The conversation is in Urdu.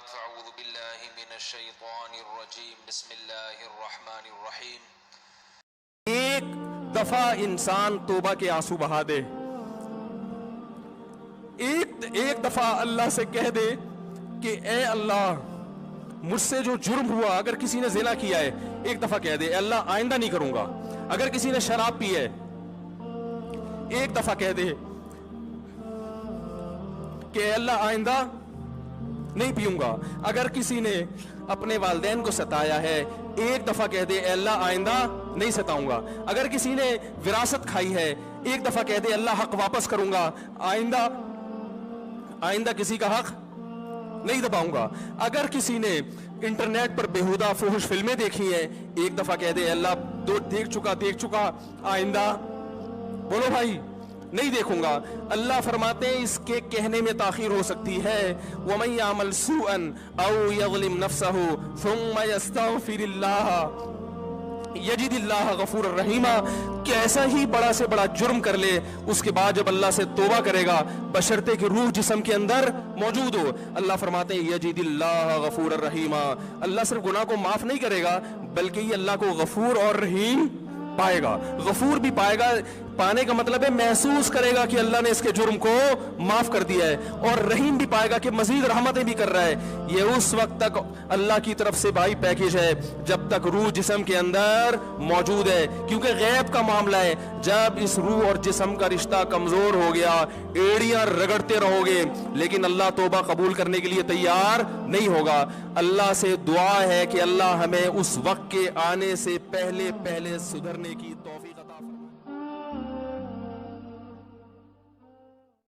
بعد فاعوذ باللہ من الشیطان الرجیم بسم اللہ الرحمن الرحیم. ایک دفعہ انسان توبہ کے آنسو بہا دے, ایک دفعہ اللہ سے کہہ دے کہ اے اللہ مجھ سے جو جرم ہوا, اگر کسی نے زنا کیا ہے ایک دفعہ کہہ دے اے اللہ آئندہ نہیں کروں گا. اگر کسی نے شراب پی ہے ایک دفعہ کہہ دے کہ اے اللہ آئندہ نہیں پیوں گا. اگر کسی نے اپنے والدین کو ستایا ہے ایک دفعہ کہہ دے اے اللہ آئندہ نہیں ستاؤں گا. اگر کسی نے وراثت کھائی ہے ایک دفعہ کہہ دے اللہ حق واپس کروں گا, آئندہ کسی کا حق نہیں دباؤں گا. اگر کسی نے انٹرنیٹ پر بیہودہ فحش فلمیں دیکھی ہیں ایک دفعہ کہہ دے اللہ دیکھ چکا آئندہ بولو بھائی نہیں دیکھوں گا. اللہ فرماتے ہیں اس کے کہنے میں تاخیر ہو سکتی ہے. وَمَن يَعْمَلْ سُوءًا أَوْ يَظْلِمْ نَفْسَهُ ثُمَّ يَسْتَغْفِرِ اللَّهَ يَجِدِ اللَّهَ غَفُورًا رَحِيمًا, کہ ایسا ہی بڑا سے بڑا جرم کر لے اس کے بعد جب اللہ سے توبہ کرے گا بشرطے کہ روح جسم کے اندر موجود ہو, اللہ فرماتے ہیں یجد اللہ غفور الرحیمہ, اللہ صرف گناہ کو معاف نہیں کرے گا بلکہ یہ اللہ کو غفور اور رحیم پائے گا. غفور بھی پائے گا, پانے کا مطلب ہے محسوس کرے گا کہ اللہ نے اس کے جرم کو معاف کر دیا ہے, اور رحیم بھی پائے گا کہ مزید رحمتیں بھی کر رہا ہے. یہ اس وقت تک اللہ کی طرف سے بھائی پیکیج ہے جب تک روح جسم کے اندر موجود ہے, کیونکہ غیب کا معاملہ ہے. جب اس روح اور جسم کا رشتہ کمزور ہو گیا ایڑیاں رگڑتے رہو گے لیکن اللہ توبہ قبول کرنے کے لیے تیار نہیں ہوگا. اللہ سے دعا ہے کہ اللہ ہمیں اس وقت کے آنے سے پہلے سدھرنے کی